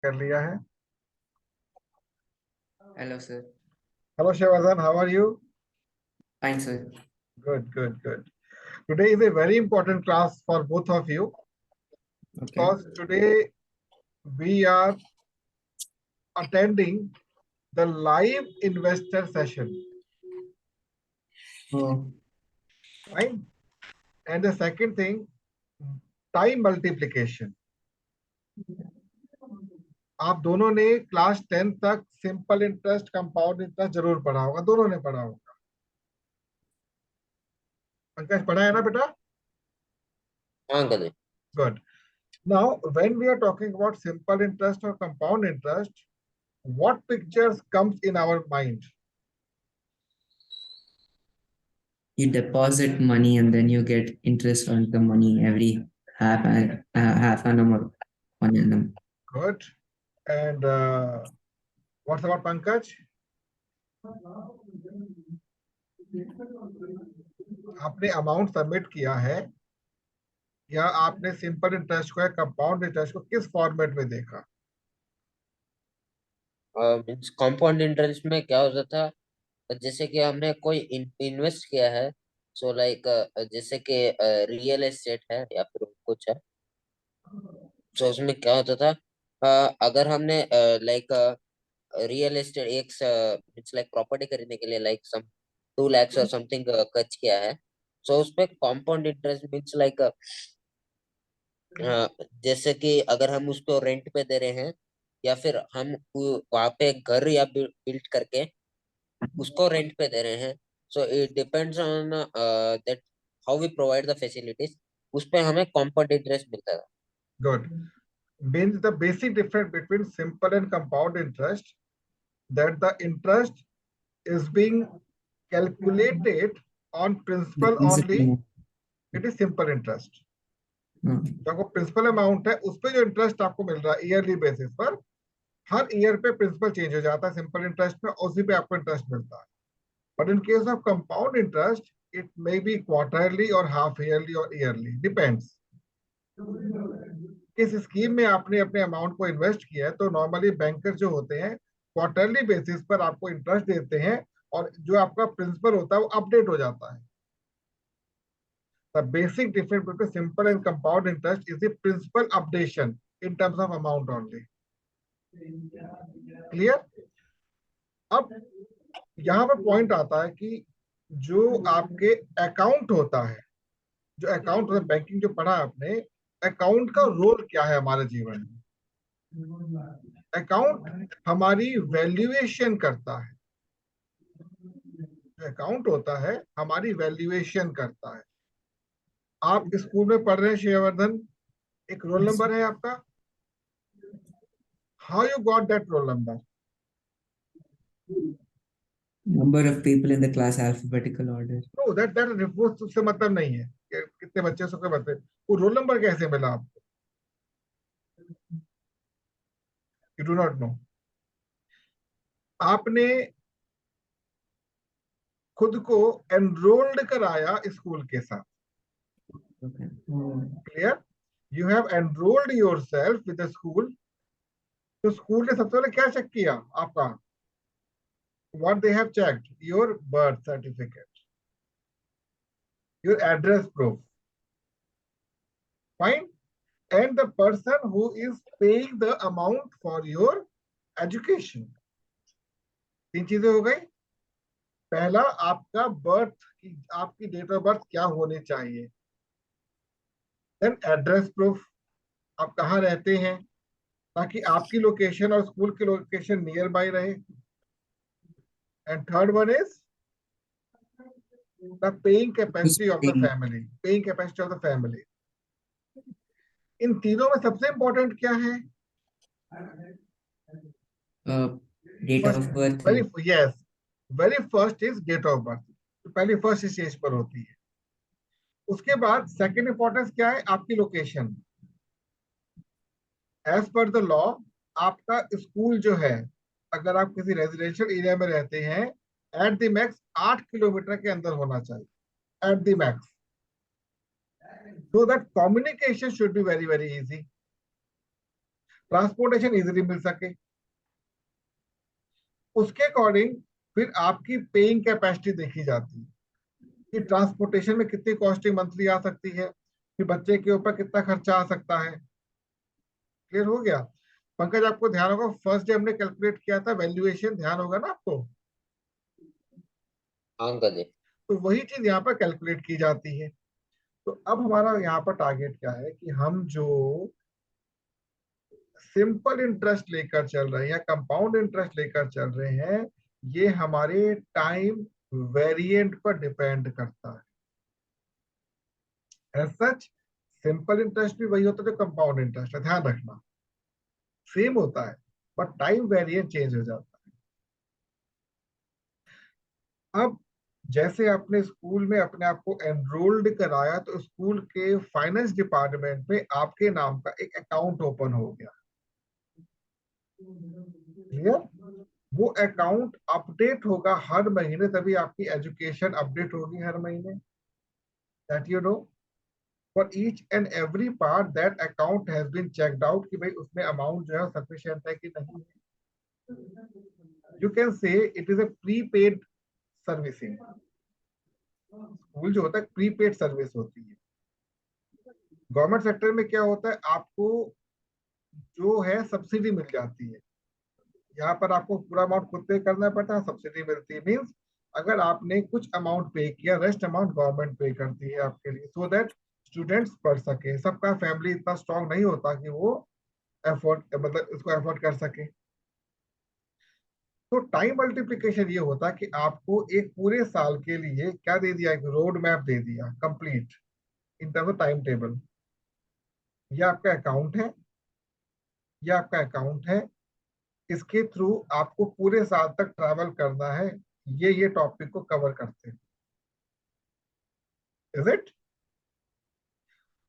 कर लिया है। Hello, sir. Hello Shivvardhan, how are you? Fine, sir. Good good good. Today is a very important class for both of you Okay. because today we are attending the live investor session, Oh, right? And the second thing, time multiplication. आप दोनों ने class 10 तक simple interest, compound interest जरूर पढ़ा होगा, दोनों ने पढ़ा होगा। पंकज पढ़ा है ना बेटा? हाँ uncle ji. Good. Now, when we are talking about simple interest or compound interest, what pictures comes in our mind? you deposit money and then you get interest on the money every half annum or 1 annum. Good. And what's about Pankaj? आपने amount submit किया है या आपने simple interest को या compound interest को किस format में देखा? मीन्स कंपाउंड इंटरेस्ट में क्या होता था, जैसे कि हमने कोई इन्वेस्ट किया है, सो लाइक जैसे कि रियल एस्टेट है या फिर कुछ है, सो उसमें क्या होता था, अगर हमने लाइक रियल एस्टेट एक मीन्स लाइक प्रॉपर्टी खरीदने के लिए लाइक सम 2 lakhs और समथिंग खर्च किया है, सो उस पे कंपाउंड इंटरेस्ट मीन्स लाइक जैसे कि अगर हम उसको रेंट पे दे रहे हैं या फिर हम वहां पे घर या बिल्ड करके उसको रेंट पे दे रहे हैं, so it depends on that how we provide the facilities, उस पे हमें कंपाउंड इंटरेस्ट मिलता है। Good. Means the basic difference between simple and compound interest, that the interest is being calculated on principal only. It is simple interest. जो आपको principal amount है उस पे जो इंटरेस्ट आपको मिल रहा है ईयरली बेसिस पर, हर ईयर पे प्रिंसिपल चेंज हो जाता है सिंपल इंटरेस्ट में, उसी पे आपको इंटरेस्ट मिलता है। But in case of compound interest it may be quarterly और हाफ ईयरली और ईयरली, डिपेंड्स। इस स्कीम में आपने अपने अमाउंट को इन्वेस्ट किया है तो नॉर्मली बैंकर जो होते हैं क्वार्टरली बेसिस पर आपको इंटरेस्ट देते हैं और जो आपका प्रिंसिपल होता है वो अपडेट हो जाता है। The basic difference between simple and compound interest is the principal updation in terms of amount only. Clear? अब यहाँ पर पॉइंट आता है कि जो आपके अकाउंट होता है, जो अकाउंट होता है बैंकिंग जो पढ़ा आपने, अकाउंट का रोल क्या है हमारे जीवन में? अकाउंट हमारी वैल्यूएशन करता है। जो अकाउंट होता है हमारी वैल्यूएशन करता है। आप स्कूल में पढ़ रहे हैं शेयरवर्धन, एक रोल नंबर है आपका। How you got that roll number? Number of people in the class alphabetical order. No, that वो उससे मतलब नहीं है कि कितने बच्चे से बच्चे, वो रोल नंबर कैसे मिला आपको? You do not know. आपने खुद को एनरोल्ड कराया स्कूल के साथ। Okay. Clear? You have enrolled yourself with the school. तो स्कूल ने सबसे पहले क्या चेक किया आपका? What they have checked? Your birth certificate, your address proof. Fine. And the person who is paying the amount for your education. तीन चीजें हो गई। पहला आपका बर्थ की, आपकी डेट ऑफ बर्थ क्या होनी चाहिए। देन एड्रेस प्रूफ, आप कहाँ रहते हैं ताकि आपकी लोकेशन और स्कूल की लोकेशन नियर बाय रहे। And third one is the paying capacity of the family, paying capacity of the family. इन तीनों में सबसे इंपॉर्टेंट क्या है? Date of birth. Very first is date of birth, तो पहली फर्स्ट स्टेज पर होती है। उसके बाद सेकंड इंपॉर्टेंस क्या है? आपकी location. As per the law आपका स्कूल जो है, अगर आप किसी रेजिडेंशियल एरिया में रहते हैं, एट द मैक्स 8 किलोमीटर के अंदर होना चाहिए, at the max, so that communication should be very very easy. Transportation easily मिल सके, उसके अकॉर्डिंग फिर आपकी पेइंग कैपेसिटी देखी जाती है कि ट्रांसपोर्टेशन में कितनी कॉस्टिंग मंथली आ सकती है, फिर बच्चे के ऊपर कितना खर्चा आ सकता है। क्लियर हो गया? पंकज आपको ध्यान होगा फर्स्ट डे हमने कैलकुलेट किया था वैल्यूएशन, ध्यान होगा ना आपको? हाँ अंकल जी। तो वही चीज यहाँ पर कैलकुलेट की जाती है। तो अब हमारा यहाँ पर टारगेट क्या है कि हम जो सिंपल इंटरेस्ट लेकर चल रहे हैं या कंपाउंड इंटरेस्ट लेकर चल रहे हैं, ये हमारे टाइम वेरिएंट पर डिपेंड करता है। एज सच सिंपल इंटरेस्ट भी वही होता है जो कंपाउंड इंटरेस्ट है, ध्यान रखना सेम होता है, बट टाइम वेरिएंट चेंज हो जाता है। अब जैसे आपने स्कूल में अपने आप को एनरोल्ड कराया तो स्कूल के फाइनेंस डिपार्टमेंट में आपके नाम का एक अकाउंट ओपन हो गया। क्लियर? वो अकाउंट अपडेट होगा हर महीने, तभी आपकी एजुकेशन अपडेट होगी हर महीने। That you know, for each and every part that account has been checked out कि भाई उसमें अमाउंट जो है सफिशिएंट है कि नहीं है। You can say it is a prepaid servicing. School जो होता है प्रीपेड सर्विस होती है। गवर्नमेंट सेक्टर में क्या होता है, आपको जो है सब्सिडी मिल जाती है। यहाँ पर आपको पूरा अमाउंट खुद पे करना पड़ता है, सब्सिडी मिलती है। मीन्स अगर आपने कुछ अमाउंट पे किया, रेस्ट अमाउंट गवर्नमेंट पे करती है आपके लिए, सो दैट स्टूडेंट्स पढ़ सके। सबका फैमिली इतना स्ट्रांग नहीं होता कि वो एफोर्ड मतलब इसको एफोर्ड कर सके। तो टाइम मल्टीप्लिकेशन ये होता है कि आपको एक पूरे साल के लिए क्या दे दिया, एक रोड मैप दे दिया complete in terms of time table. ये आपका अकाउंट है, ये आपका अकाउंट है, इसके थ्रू आपको पूरे साल तक ट्रैवल करना है, ये टॉपिक को कवर करते हैं। Is it?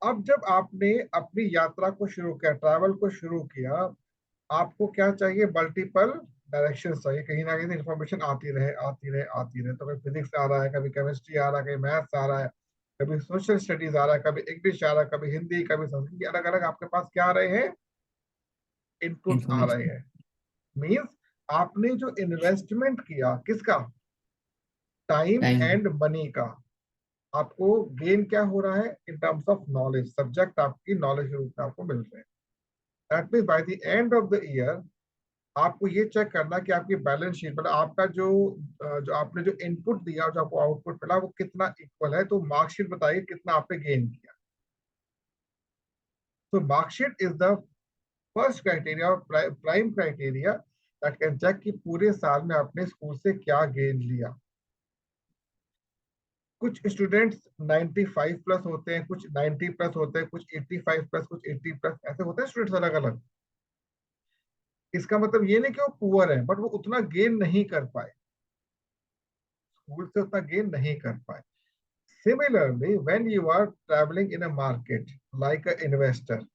अब जब आपने अपनी यात्रा को शुरू किया, ट्रैवल को शुरू किया, आपको क्या चाहिए, मल्टीपल डायरेक्शन चाहिए, कहीं ना कहीं इंफॉर्मेशन आती रहे आती रहे आती रहे। तो कभी फिजिक्स आ रहा है, कभी केमिस्ट्री आ रहा है, कभी मैथ्स आ रहा है, कभी सोशल स्टडीज आ रहा है, कभी इंग्लिश आ रहा है, कभी हिंदी, कभी संस्कृत, अलग अलग आपके पास क्या आ रहे हैं, इनपुट्स आ रहे information. हैं। मीन्स आपने जो इन्वेस्टमेंट किया किसका, टाइम Time. एंड मनी का, आपको गेन क्या हो रहा है इन टर्म्स ऑफ नॉलेज, सब्जेक्ट आपकी नॉलेज के रूप में आपको मिल रहे हैं। That means by the end of the year आपको ये चेक करना कि आपकी बैलेंस शीट मतलब आपका जो आपने जो इनपुट दिया और जो आपको आउटपुट मिला वो कितना इक्वल है। तो मार्कशीट बताइए कितना आपने गेन किया। तो marksheet is the first criteria, prime criteria that can check कि पूरे साल में आपने स्कूल से क्या गेन लिया। कुछ स्टूडेंट्स 95 प्लस होते हैं, कुछ 90 प्लस होते हैं, कुछ 85 प्लस, कुछ 80 प्लस, ऐसे होते हैं स्टूडेंट्स अलग अलग। इसका मतलब ये नहीं कि वो पुअर है, बट वो उतना गेन नहीं कर पाए, स्कूल से उतना गेन नहीं कर पाए। Similarly when you are travelling in a market like a investor,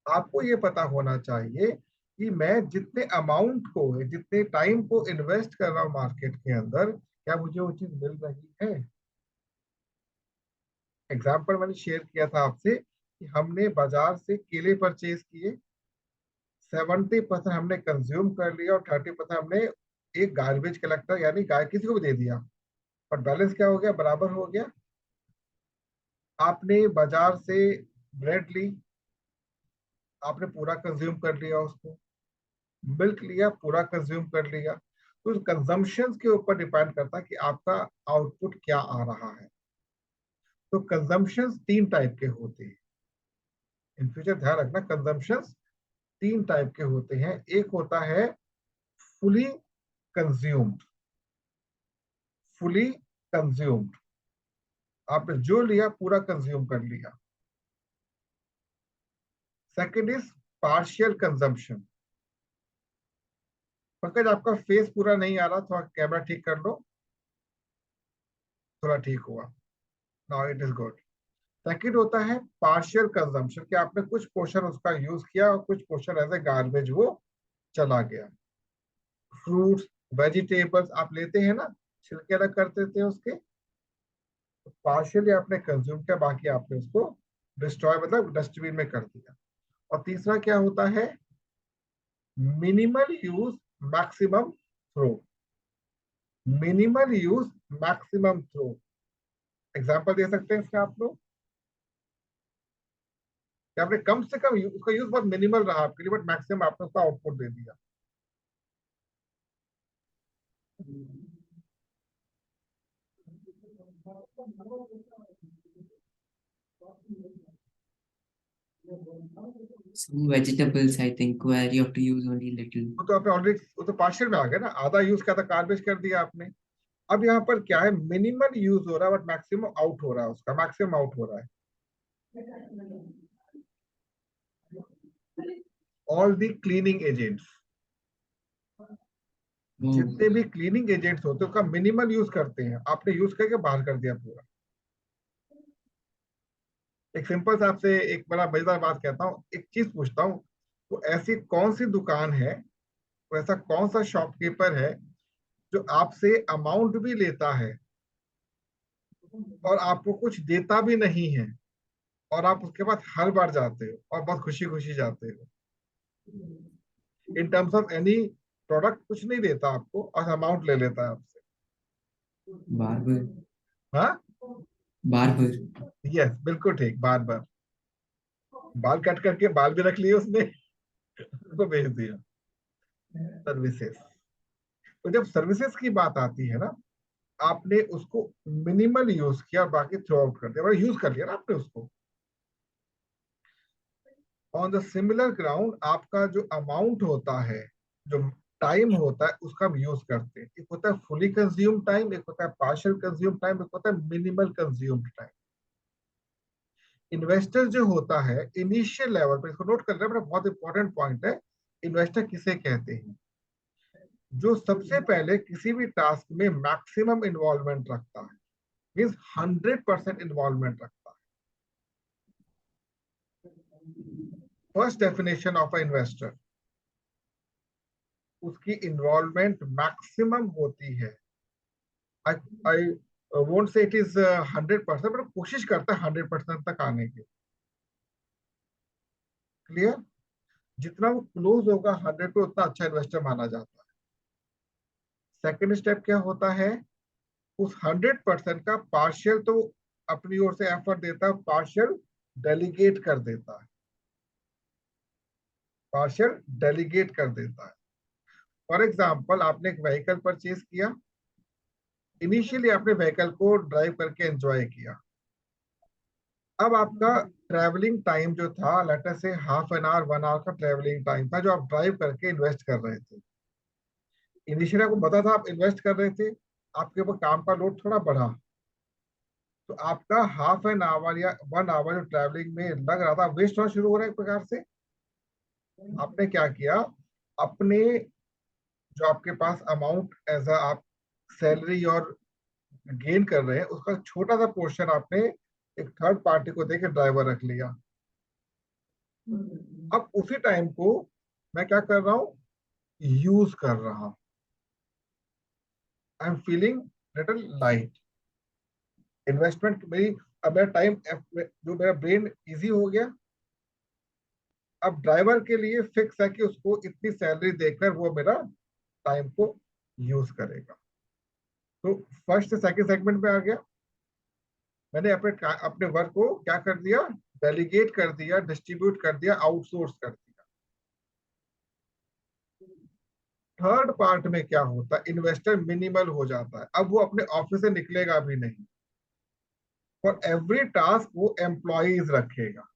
आपको ये पता होना चाहिए कि मैं जितने अमाउंट को, जितने टाइम को इन्वेस्ट कर रहा हूँ मार्केट के अंदर, क्या मुझे वो चीज मिल रही है। एग्जाम्पल मैंने शेयर किया था आपसे कि हमने बाजार से केले परचेज किए, 70% हमने कंज्यूम कर लिया और 30% हमने एक गार्बेज कलेक्टर यानी गाय किसी को भी दे दिया, और बैलेंस क्या हो गया, बराबर हो गया। आपने बाजार से ब्रेड ली, आपने पूरा कंज्यूम कर लिया उसको, मिल्क लिया, पूरा कंज्यूम कर लिया। तो कंजम्पशन के ऊपर डिपेंड करता है कि आपका आउटपुट क्या आ रहा है। तो कंजम्पशन तीन टाइप के होते हैं, इन फ्यूचर ध्यान रखना। कंजम्पशन तीन टाइप के होते हैं। एक होता है फुली कंज्यूम्ड, फुली कंज्यूम्ड, आपने जो लिया पूरा कंज्यूम कर लिया। Second is partial consumption. Pankaj आपका फेस पूरा नहीं आ रहा, थोड़ा कैमरा ठीक कर लो, थोड़ा ठीक हुआ, now it is good. Second होता है पार्शियल कंजम्पशन, कि आपने कुछ पोर्शन उसका यूज किया और कुछ पोर्शन एज ए गार्बेज वो चला गया। फ्रूट्स वेजिटेबल्स आप लेते हैं ना, छिलके अलग कर देते हैं उसके, पार्शियली आपने कंज्यूम किया, बाकी आपने उसको डिस्ट्रॉय मतलब डस्टबिन में कर दिया। और तीसरा क्या होता है, minimal use maximum throw. Minimal use maximum throw, example दे सकते हैं इसका आप लोग, कि आपने कम से कम उसका यूज बहुत मिनिमल रहा आपके लिए, बट मैक्सिमम आपने उसका आउटपुट दे दिया। Some vegetables, I think, where you have to use only little. वो तो आपने ऑलरेडी, वो तो पार्शियल में आ गया ना, आधा यूज किया था, गार्बेज कर दिया आपने। अब यहाँ पर क्या है, मिनिमल यूज हो रहा है बट मैक्सिमम आउट हो रहा है, उसका मैक्सिमम आउट हो रहा है। All the cleaning agents, Oh, जितने भी क्लीनिंग एजेंट्स होते हैं उसका मिनिमल यूज करते हैं, आपने यूज करके बाहर कर दिया पूरा। एक सिंपल सा आपसे एक बड़ा मजेदार बात कहता हूँ, एक चीज पूछता हूँ, तो ऐसी कौन सी दुकान है, तो ऐसा कौन सा शॉपकीपर है जो आपसे अमाउंट भी लेता है और आपको कुछ देता भी नहीं है, और आप उसके बाद हर बार जाते हो और बहुत खुशी खुशी जाते हो, इन टर्म्स ऑफ एनी प्रोडक्ट कुछ नहीं देता आपको और अमाउंट ले लेता है आपसे। barber. हाँ, Barber. यस बिल्कुल ठीक, बार बार बाल कट करके बाल भी रख लिए उसने, उसको भेज दिया। सर्विसेज, तो जब सर्विसेज की बात आती है ना, आपने उसको मिनिमल यूज किया, बाकी थ्रो आउट कर दिया, यूज कर लिया ना आपने उसको। ऑन द सिमिलर ग्राउंड आपका जो अमाउंट होता है, जो टाइम होता है, उसका हम यूज करते हैं। एक होता है फुली कंज्यूम टाइम, एक होता है पार्शियल कंज्यूम टाइम, एक होता है मिनिमल कंज्यूम टाइम। इन्वेस्टर जो होता है इनिशियल लेवल पर, इसको नोट कर रहे हैं, बहुत इंपॉर्टेंट पॉइंट है। इन्वेस्टर किसे कहते हैं, जो सबसे पहले किसी भी टास्क में मैक्सिमम इन्वॉल्वमेंट रखता है, मीन्स 100% इन्वॉल्वमेंट रखता है। First definition of a investor, उसकी इन्वॉल्वमेंट मैक्सिमम होती है। I won't say it is 100%, but कोशिश करता है 100% तक आने की। क्लियर, जितना वो क्लोज होगा 100 पे, उतना अच्छा इन्वेस्टर माना जाता है। सेकेंड स्टेप क्या होता है, उस 100% का पार्शियल तो अपनी ओर से एफर्ट देता है, पार्शियल डेलीगेट कर देता है, पार्शियल डेलीगेट कर देता है। फॉर एग्जाम्पल, आपने एक व्हीकल परचेज किया, इनिशियली आपने व्हीकल को ड्राइव करके एंजॉय किया। अब आपका ट्रैवलिंग टाइम जो था, लेट अस से हाफ एन आवर 1 आवर का ट्रैवलिंग टाइम था, जो आप ड्राइव करके इन्वेस्ट कर रहे थे। इनिशियली आपको पता था आप इन्वेस्ट कर रहे थे, आपके ऊपर काम का लोड थोड़ा बढ़ा, तो आपका हाफ एन आवर या 1 आवर जो ट्रैवलिंग में लग रहा था, वेस्ट होना शुरू हो रहा है एक प्रकार से। आपने क्या किया, अपने जो आपके पास अमाउंट एज अ आप सैलरी और गेन कर रहे हैं, उसका छोटा सा पोर्शन आपने एक थर्ड पार्टी को देके ड्राइवर रख लिया। अब उसी टाइम को मैं क्या कर रहा हूं, यूज कर रहा हूं। I am feeling little light, investment मेरी, अब मेरा टाइम जो मेरा ब्रेन इजी हो गया। अब ड्राइवर के लिए फिक्स है कि उसको इतनी सैलरी देकर वो मेरा टाइम को यूज करेगा। तो फर्स्ट से सेकंड सेगमेंट में आ गया, मैंने अपने वर्क को क्या कर दिया, डेलीगेट कर दिया, डिस्ट्रीब्यूट कर दिया, आउटसोर्स कर दिया। थर्ड पार्ट में क्या होता है, इन्वेस्टर मिनिमल हो जाता है, अब वो अपने ऑफिस से निकलेगा भी नहीं, फॉर एवरी टास्क वो एम्प्लॉइज रखेगा,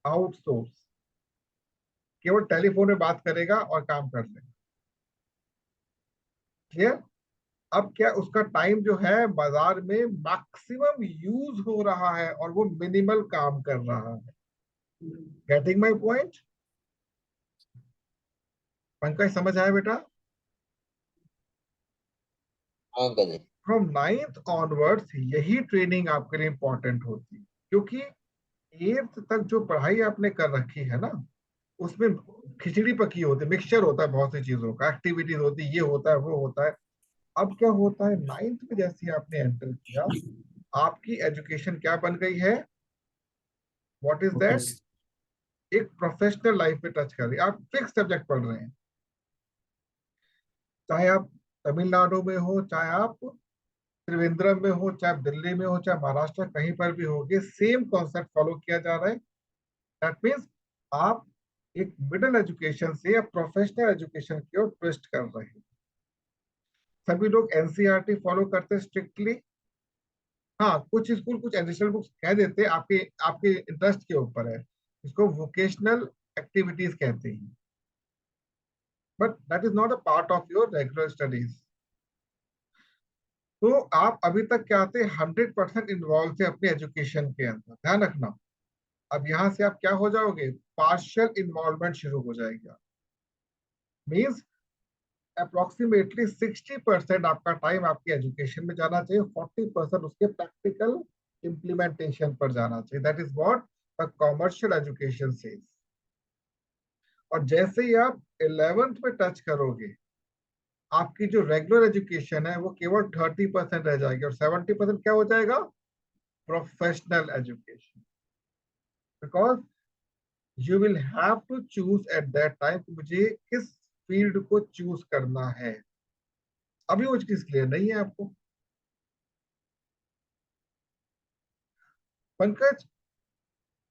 आउटसोर्स, केवल टेलीफोन में बात करेगा और काम कर लेगा। क्लियर, अब क्या उसका टाइम जो है बाजार में मैक्सिमम यूज हो रहा है और वो मिनिमल काम कर रहा है। गेटिंग माई पॉइंट, पंकज समझ आया बेटा? हाँ गजे। फ्रॉम 9th ऑनवर्ड्स यही ट्रेनिंग आपके लिए इंपॉर्टेंट होती है, क्योंकि 8th तक जो पढ़ाई आपने कर रखी है ना, उसमें खिचड़ी पकी होती है, मिक्सचर होता है बहुत सी चीजों का, एक्टिविटीज होती है, ये होता है वो होता है। अब क्या होता है, 9th में जैसे ही आपने एंटर किया, आपकी एजुकेशन क्या बन गई है, व्हाट इज दैट, Focus. एक प्रोफेशनल लाइफ में टच कर रही है। आप फिक्स सब्जेक्ट पढ़ रहे हैं, चाहे आप तमिलनाडु में हो, चाहे आप त्रिवेंद्रम में हो, चाहे आप दिल्ली में हो, चाहे महाराष्ट्र, कहीं पर भी होगे, सेम कॉन्सेप्ट फॉलो किया जा रहा है। दैट मीन्स आप एक मिडिल एजुकेशन से या प्रोफेशनल एजुकेशन की ओर ट्विस्ट कर रहे हैं। सभी लोग एनसीईआरटी फॉलो करते हैं स्ट्रिक्टली। हाँ, कुछ स्कूल कुछ एडिशनल बुक्स कह देते हैं, आपके आपके इंटरेस्ट के ऊपर है, इसको वोकेशनल एक्टिविटीज कहते हैं, but that is not a part of your regular studies. तो आप अभी तक क्या आते 100% इन्वॉल्व थे अपने एजुकेशन के अंदर, ध्यान रखना। अब यहाँ से आप क्या हो जाओगे, पार्शियल इन्वॉल्वमेंट शुरू हो जाएगा। मीन्स अप्रोक्सीमेटली 60% आपका टाइम आपके एजुकेशन में जाना चाहिए, 40% उसके प्रैक्टिकल इम्प्लीमेंटेशन पर जाना चाहिए। That is what the commercial education says. और जैसे ही आप 11th में टच करोगे, आपकी जो रेगुलर एजुकेशन है वो केवल 30% रह जाएगी, और 70% क्या हो जाएगा, professional education. Because you will have to choose at that time, मुझे किस फील्ड को चूज करना है। अभी वो चीज क्लियर नहीं है आपको। पंकज,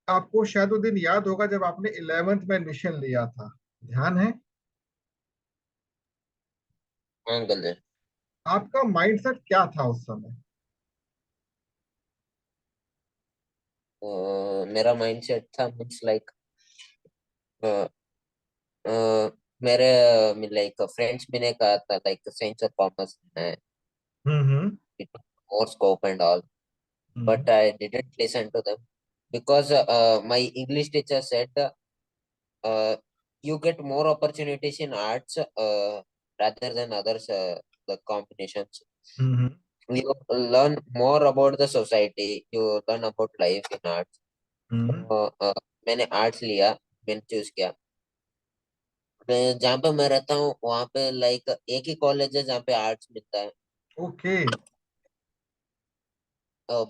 आपको शायद वो दिन याद होगा जब आपने 11th में एडमिशन लिया था, ध्यान है? हाँ अंकल जी। आपका माइंडसेट क्या था उस समय? मेरा माइंडसेट था मीन्स लाइक मेरे लाइक फ्रेंड्स भी ने कहा था लाइक साइंस और कॉमर्स है हम्म more scope and all, hmm but I didn't listen to them because my English teacher said you get more opportunities in arts rather than others, the combinations. Hmm You learn more about the society, you learn about life in arts. हम्म तो मैंने arts लिया, मैंने choose किया। मैं जहाँ पे मैं रहता हूँ वहाँ पे लाइक एक ही कॉलेज है जहाँ पे आर्ट्स मिलता है। ओके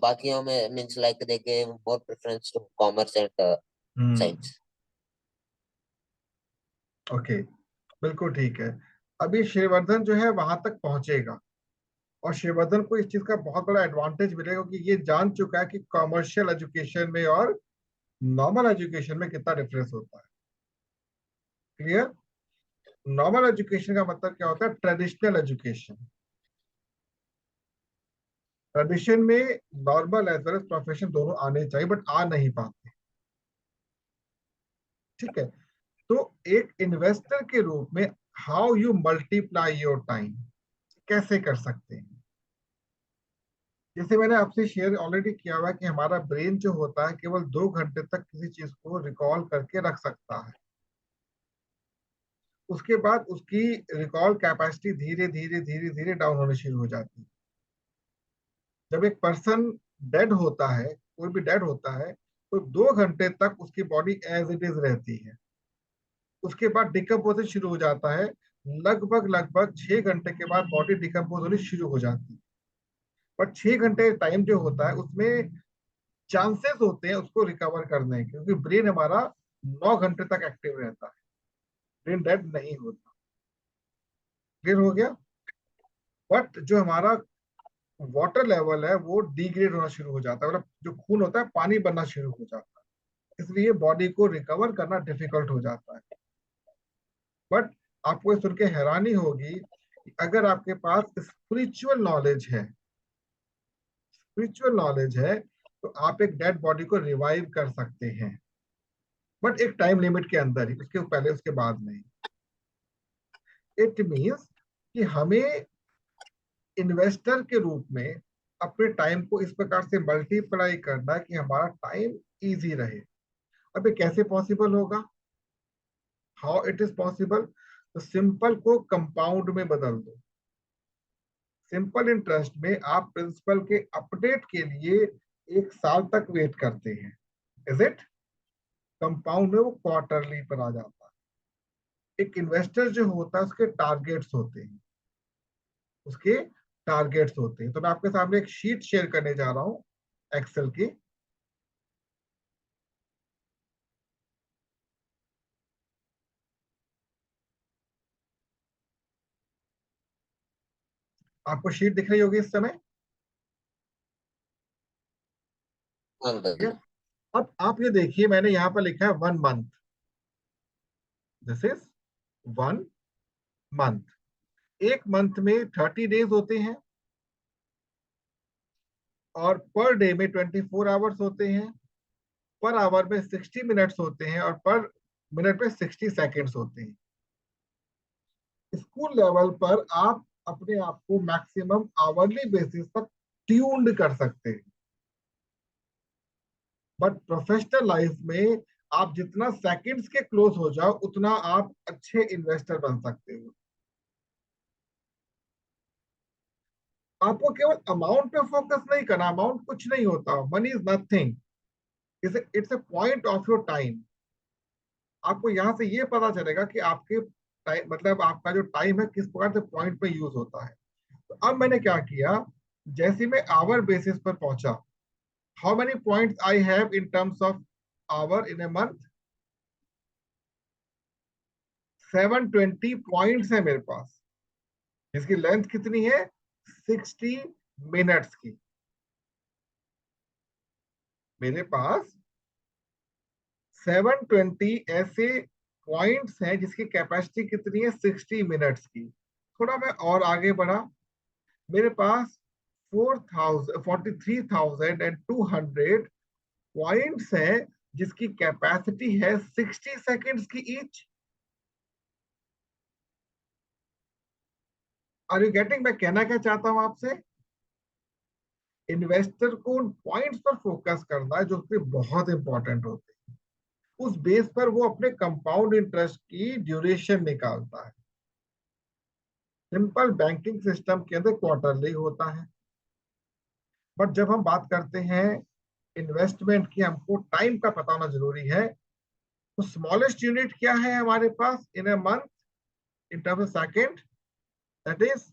बाकियों में मीन्स लाइक देखे more preference to commerce and hmm science. Okay, बिल्कुल ठीक है। अभी श्रीवर्धन जो है वहां तक पहुंचेगा, और श्रीवर्धन को इस चीज का बहुत बड़ा एडवांटेज मिलेगा क्योंकि ये जान चुका है कि कॉमर्शियल एजुकेशन में और नॉर्मल एजुकेशन में कितना डिफरेंस होता है। क्लियर? नॉर्मल एजुकेशन का मतलब क्या होता है, ट्रेडिशनल एजुकेशन। ट्रेडिशन में normal as well as profession दोनों आने चाहिए, बट आ नहीं पाते। ठीक है? तो एक इन्वेस्टर के रूप में how you multiply your time, कैसे कर सकते हैं? जैसे मैंने आपसे शेयर ऑलरेडी किया हुआ है कि हमारा ब्रेन जो होता है केवल 2 घंटे तक किसी चीज को रिकॉल करके रख सकता है। उसके बाद उसकी रिकॉल कैपेसिटी धीरे धीरे धीरे धीरे डाउन होनी शुरू हो जाती है। जब एक पर्सन डेड होता है, कोई भी डेड होता है, तो 2 घंटे तक उसकी बॉडी एज इट इज रहती है। उसके बाद डिकम्पोजिशन शुरू हो जाता है। लगभग लगभग 6 घंटे के बाद बॉडी डिकम्पोज होनी शुरू हो जाती है। बट 6 घंटे टाइम जो होता है उसमें चांसेस होते हैं उसको रिकवर करने के, क्योंकि ब्रेन हमारा 9 घंटे तक एक्टिव रहता है, ब्रेन डेड नहीं होता। क्लियर हो गया? बट जो हमारा वाटर लेवल है वो डिग्रेड होना शुरू हो जाता है, मतलब जो खून होता है पानी बनना शुरू हो जाता है, इसलिए बॉडी को रिकवर करना डिफिकल्ट हो जाता है। बट आपको ये सुन के हैरानी होगी कि अगर आपके पास स्पिरिचुअल नॉलेज है, स्पिरिचुअल नॉलेज है, तो आप एक डेड बॉडी को रिवाइव कर सकते हैं, बट एक टाइम लिमिट के अंदर ही, उसके पहले उसके बाद नहीं। इट मीन्स कि हमें इन्वेस्टर के रूप में अपने टाइम को इस प्रकार से मल्टीप्लाई करना है कि हमारा टाइम इजी रहे। अब ये कैसे पॉसिबल होगा, हाउ इट इज पॉसिबल? तो सिंपल को कंपाउंड में बदल दो। सिंपल इंटरेस्ट में आप प्रिंसिपल के अपडेट के लिए 1 साल तक वेट करते हैं, इज इट? कंपाउंड में वो क्वार्टरली पर आ जाता है। एक इन्वेस्टर जो होता है उसके टारगेट्स होते हैं, उसके टारगेट्स होते हैं। तो मैं आपके सामने एक शीट शेयर करने जा रहा हूं एक्सेल की। आपको शीट दिख रही होगी इस समय, हाँ ठीक है। अंकल। अब आप ये देखिए, मैंने यहाँ पर लिखा है 1 month, दिस इज 1 month। एक मंथ में 30 days होते हैं, और पर डे में 24 hours होते हैं, पर आवर में 60 minutes होते हैं, और पर मिनट में 60 seconds होते हैं। स्कूल लेवल पर आप अपने आप को मैक्सिमम आवरली बेसिस पर ट्यून्ड कर सकते हैं, बट प्रोफेशनल लाइफ में आप जितना सेकंड्स के क्लोज हो जाओ उतना आप अच्छे इन्वेस्टर बन सकते हो। आपको केवल अमाउंट पे फोकस नहीं करना, अमाउंट कुछ नहीं होता, money is nothing, it's a point of your time. आपको यहाँ से ये पता चलेगा कि आपके टाइम, मतलब आपका जो टाइम है किस प्रकार से पॉइंट पे यूज होता है। तो अब मैंने क्या किया, जैसे मैं आवर बेसिस पर पहुंचा, how many points I have in terms of hour in a month, 720 points है मेरे पास, जिसकी लेंथ कितनी है, 60 minutes की। मेरे पास 720 ऐसे पॉइंट्स हैं जिसकी कैपेसिटी कितनी है, 60 minutes की। थोड़ा मैं और आगे बढ़ा, मेरे पास 43,200 पॉइंट्स है जिसकी कैपेसिटी है 60 seconds की ईच। आर यू गेटिंग, मैं कहना क्या चाहता हूं आपसे? इन्वेस्टर को उन पॉइंट्स पर फोकस करना है जो उसके बहुत इंपॉर्टेंट होते हैं। उस बेस पर वो अपने कंपाउंड इंटरेस्ट की ड्यूरेशन निकालता है। सिंपल बैंकिंग सिस्टम के अंदर क्वार्टरली होता है, बट जब हम बात करते हैं इन्वेस्टमेंट की, हमको टाइम का पता होना जरूरी है। तो स्मॉलेस्ट यूनिट क्या है हमारे पास in a month, in terms of second, that is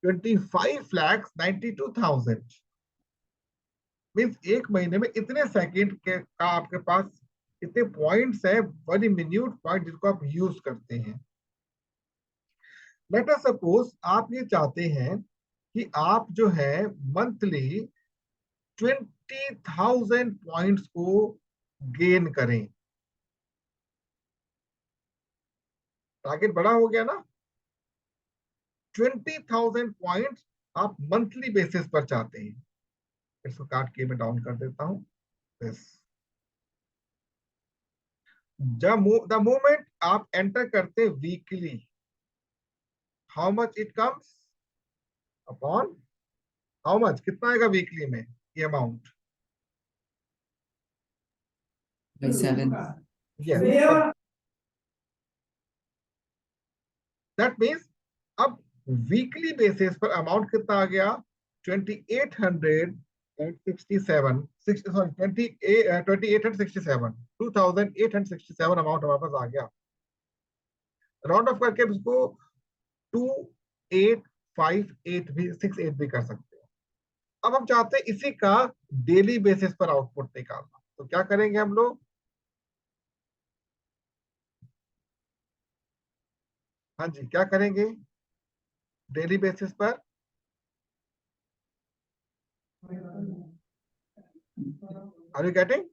25,92,000। Means एक महीने में इतने सेकंड के का आपके पास इतने पॉइंट्स है, वेरी मिन्यूट पॉइंट जिसको आप यूज करते हैं। लेट अस सपोज आप ये चाहते हैं कि आप जो है मंथली 20,000 पॉइंट्स को गेन करें। टारगेट बड़ा हो गया ना, 20,000 पॉइंट्स आप मंथली बेसिस पर चाहते हैं। इसको काट के मैं डाउन कर देता हूं। Yes. जब द मोमेंट आप एंटर करते weekly, how much it comes upon, how much, कितना आएगा वीकली में ये amount? By 7. Yes, that means अब वीकली बेसिस पर अमाउंट कितना आ गया, 2867, सॉरी 2867, 2867 अमाउंट हमारे पास आ गया। राउंड ऑफ करके इसको 2858 भी, 68 भी कर सकते हो। अब हम चाहते हैं इसी का डेली बेसिस पर आउटपुट निकालना, तो क्या करेंगे हम लोग? हाँ जी, क्या करेंगे डेली बेसिस पर? Are you getting?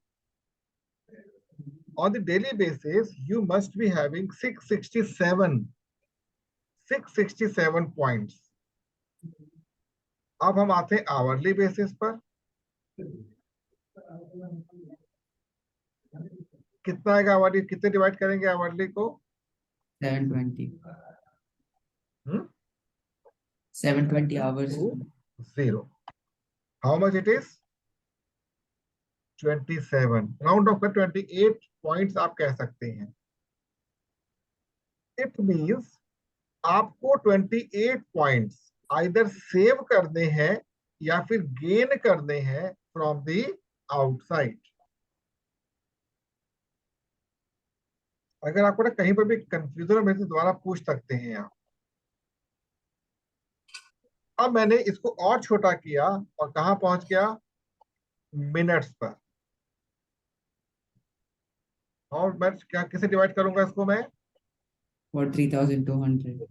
On the daily basis you must be having 667 points। अब हम आते हैं आवरली बेसिस पर, कितना आएगा आवरली, कितने डिवाइड करेंगे आवरली को? 720. हम्म 720 hours. 0, how much it is, 27, round of कर 28 पॉइंट्स आप कह सकते हैं। इट मींस आपको 28 पॉइंट्स आइदर सेव करने हैं या फिर गेन करने हैं फ्रॉम द आउटसाइड। अगर आपको ना कहीं पर भी कंफ्यूजन है, मेरे से दोबारा पूछ सकते हैं आप। अब मैंने इसको और छोटा किया और कहां पहुंच गया, मिनट्स पर। और मैं क्या किसे डिवाइड करूंगा इसको मैं? For 3,200.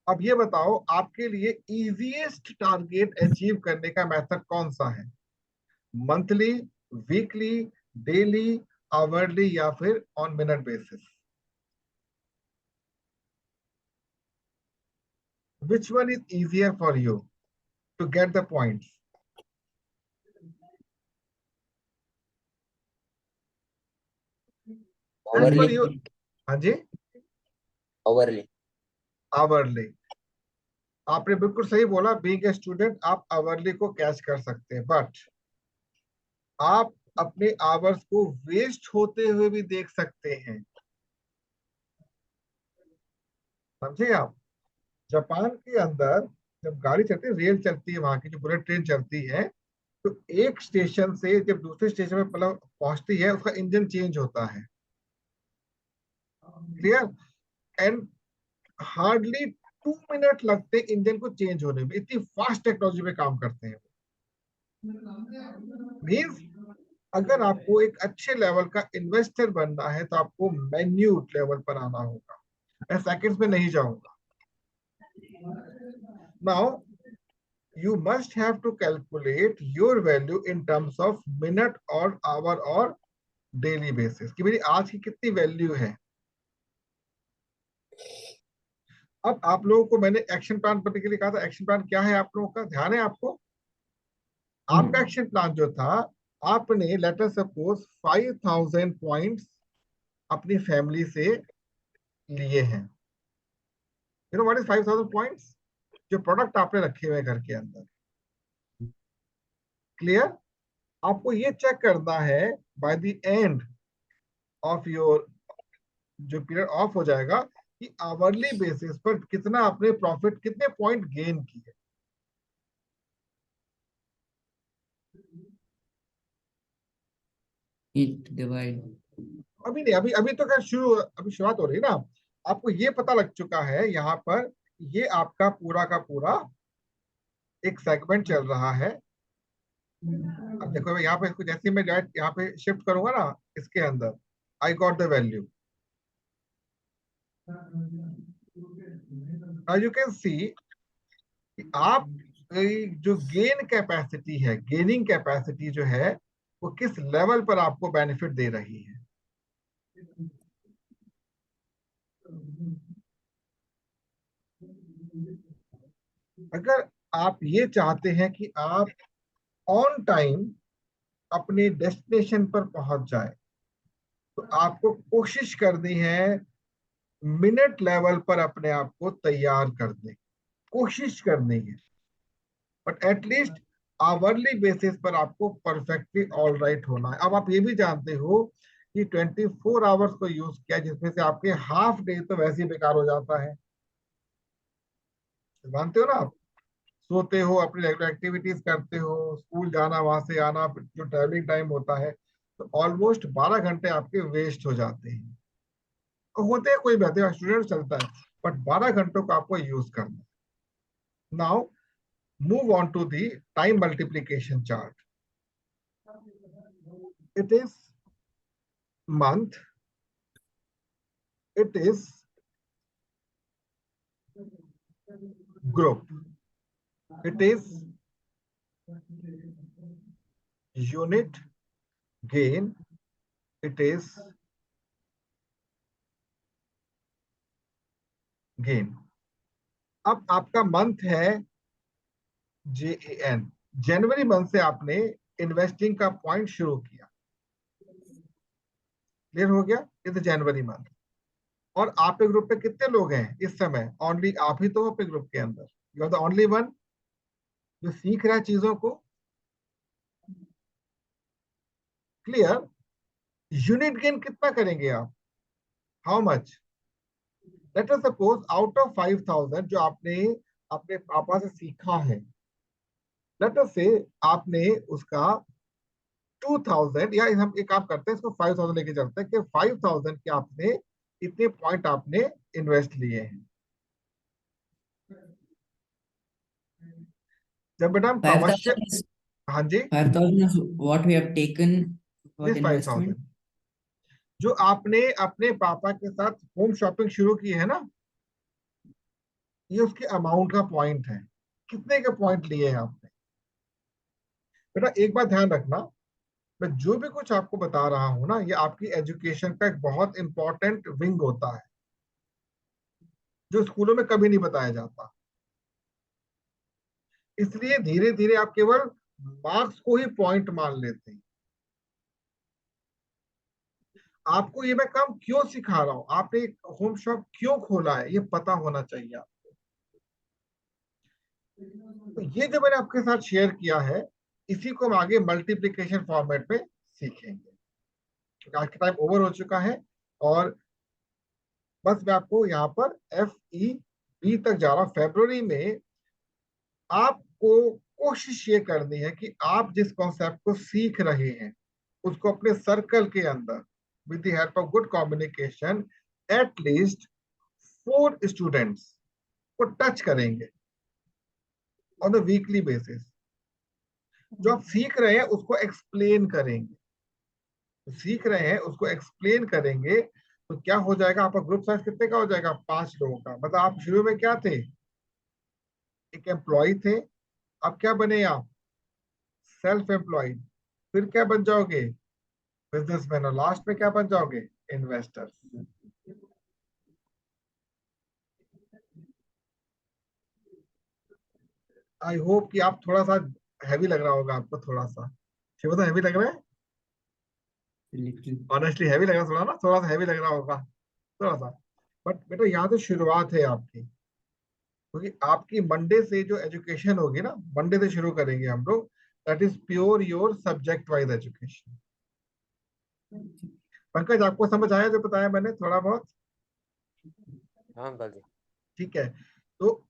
अब ये बताओ आपके लिए इजीएस्ट टारगेट अचीव करने का मेथड कौन सा है? मंथली, वीकली, डेली, आवरली या फिर on minute basis? Which one is easier for you to get the points? As per overly. you, हाँ जी, ओवरली। आवरली। आपने बिल्कुल सही बोला, बीइंग ए स्टूडेंट आप आवरली को कैच कर सकते हैं, बट आप अपने आवर्स को वेस्ट होते हुए भी देख सकते हैं। समझे आप? जापान के अंदर जब गाड़ी चलती है, रेल चलती है, वहां की जो बुलेट ट्रेन चलती है, तो एक स्टेशन से जब दूसरे स्टेशन में मतलब पहुंचती है, उसका इंजन चेंज होता है। क्लियर? एंड हार्डली 2 मिनट लगते इंजन को चेंज होने में, इतनी फास्ट टेक्नोलॉजी पे काम करते हैं। मीन्स अगर आपको एक अच्छे लेवल का इन्वेस्टर बनना है तो आपको मैन्यूट लेवल पर आना होगा। मैं सेकंड्स में नहीं जाऊंगा। Now you must have to calculate your value in terms of minute or hour or daily basis कि मेरी आज की कितनी वैल्यू है। अब आप लोगों को मैंने एक्शन प्लान बनने के लिए कहा था, एक्शन प्लान क्या है आप लोगों का, ध्यान है आपको? आपका एक्शन प्लान जो था, आपने लेटर सपोज 5000 पॉइंट्स अपनी फैमिली से लिए हैं। You know what is 5000 points? जो प्रोडक्ट आपने रखे हुए हैं घर के अंदर। क्लियर? आपको ये चेक करना है by the end of your, जो पीरियड ऑफ हो जाएगा, कि आवरली बेसिस पर कितना आपने प्रॉफिट, कितने पॉइंट गेन किए। It divide. अभी नहीं, अभी अभी तो खैर अभी शुरुआत हो रही है ना। आपको ये पता लग चुका है यहाँ पर, ये आपका पूरा का पूरा एक सेगमेंट चल रहा है। अब देखो यहाँ पे इसको जैसे ही मैं डायरेक्ट यहाँ पे शिफ्ट करूंगा ना इसके अंदर, I got the value. Now you can see आप जो गेन कैपेसिटी है, गेनिंग कैपेसिटी जो है, वो किस लेवल पर आपको बेनिफिट दे रही है। अगर आप ये चाहते हैं कि आप ऑन टाइम अपने डेस्टिनेशन पर पहुंच जाए, तो आपको कोशिश करनी है मिनट लेवल पर अपने आप को तैयार कर दे, कोशिश करनी है। बट एटलीस्ट आवरली बेसिस पर आपको परफेक्टली ऑल राइट होना है। अब आप ये भी जानते हो कि 24 आवर्स को यूज किया, जिसमें से आपके हाफ डे तो वैसे ही बेकार हो जाता है। मानते हो ना आप? सोते हो, अपनी रेगुलर एक्टिविटीज करते हो, स्कूल जाना, वहां से आना, फिर जो ट्रैवलिंग टाइम होता है, तो ऑलमोस्ट 12 घंटे आपके वेस्ट हो जाते हैं। तो होते हैं, कोई बात नहीं, स्टूडेंट चलता है, बट 12 घंटों को आपको यूज करना है। Now move on to the time multiplication chart. It is month, it is group, it is unit gain, it is gain। अब आपका मंथ है JAN, जनवरी मंथ से आपने इन्वेस्टिंग का पॉइंट शुरू किया। क्लियर हो गया? ये जनवरी मंथ। और आपके ग्रुप पे कितने लोग हैं इस समय? ओनली आप ही तो हो अपने ग्रुप के अंदर। You are the only one जो सीख रहा है चीजों को। क्लियर? यूनिट गेन कितना करेंगे आप? How much? Let us suppose out of 5000 जो आपने अपने पापा से सीखा है, लेट अस से आपने उसका 2000, या हम एक काम करते हैं, इसको 5000 लेके चलते हैं कि 5000 के आपने इतने पॉइंट आपने इन्वेस्ट लिए हैं। जब बेटा हम कमर्शियल, 5,000 is हाँ जी, 5,000 is what we have taken for this the 5000 investment. जो आपने अपने पापा के साथ होम शॉपिंग शुरू की है ना, ये उसके अमाउंट का पॉइंट है, कितने के पॉइंट लिए हैं आपने। बेटा एक बात ध्यान रखना, मैं जो भी कुछ आपको बता रहा हूं ना, ये आपकी एजुकेशन का एक बहुत इंपॉर्टेंट विंग होता है, जो स्कूलों में कभी नहीं बताया जाता। इसलिए धीरे धीरे आप केवल मार्क्स को ही पॉइंट मान लेते हैं। आपको ये मैं काम क्यों सिखा रहा हूं, आपने एक होम शॉप क्यों खोला है, ये पता होना चाहिए आपको। तो ये जो मैंने आपके साथ शेयर किया है, इसी को हम आगे मल्टीप्लिकेशन फॉर्मेट में सीखेंगे, क्योंकि आज का टाइम ओवर हो चुका है। और बस मैं आपको यहाँ पर FEB तक जा रहा हूँ। फरवरी में आपको कोशिश ये करनी है कि आप जिस कॉन्सेप्ट को सीख रहे हैं उसको अपने सर्कल के अंदर with the help of good communication at least 4 students को टच करेंगे ऑन द वीकली बेसिस। जो आप सीख रहे हैं उसको एक्सप्लेन करेंगे, सीख रहे हैं उसको एक्सप्लेन करेंगे, तो क्या हो जाएगा, आपका ग्रुप साइज कितने का हो जाएगा, 5 लोगों का। मतलब आप शुरू में क्या थे, एक एम्प्लॉय थे, अब क्या बने आप, सेल्फ एम्प्लॉयड। फिर क्या बन जाओगे, बिजनेसमैन, और लास्ट में क्या बन जाओगे, इन्वेस्टर। आई होप कि आप थोड़ा सा हैवी लग रहा होगा आपको, थोड़ा सा शिव हैवी लग रहा है, लिटिल। ऑनेस्टली हैवी लग रहा है थोड़ा ना, थोड़ा सा हैवी लग रहा होगा थोड़ा सा। बट बेटा यहाँ तो शुरुआत है आपकी, क्योंकि आपकी मंडे से जो एजुकेशन होगी ना, मंडे से शुरू करेंगे हम लोग, that is pure your subject wise education. Pankaj आपको समझ आया जो बताया मैंने थोड़ा बहुत, हाँ अंकल जी। ठीक है। तो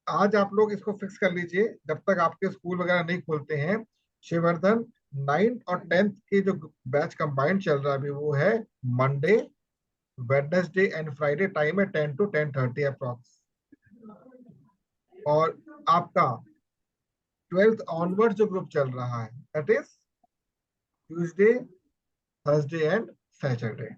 आज आप लोग इसको फिक्स कर लीजिए, जब तक आपके स्कूल वगैरह नहीं खुलते हैं। शिववर्धन 9th और 10th के जो बैच कंबाइंड चल रहा है अभी, वो है Monday, Wednesday and Friday. Time है 10 to 10:30 अप्रॉक्स। और आपका 12th ऑनवर्ड जो ग्रुप चल रहा है, that is Tuesday, Thursday and Saturday.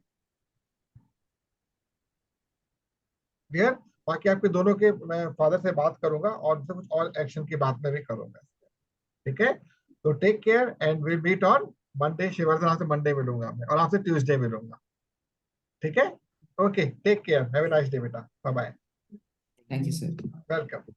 Clear. बाकी आपके दोनों के मैं फादर से बात करूंगा और उनसे कुछ और एक्शन की बात मैं भी करूंगा, ठीक है। तो take care and will meet on Monday. Shivardhan आपसे मंडे मिलूंगा मैं, और आपसे ट्यूसडे मिलूंगा, ठीक है। Okay, take care, have a nice day बेटा, bye bye, thank you sir. Welcome.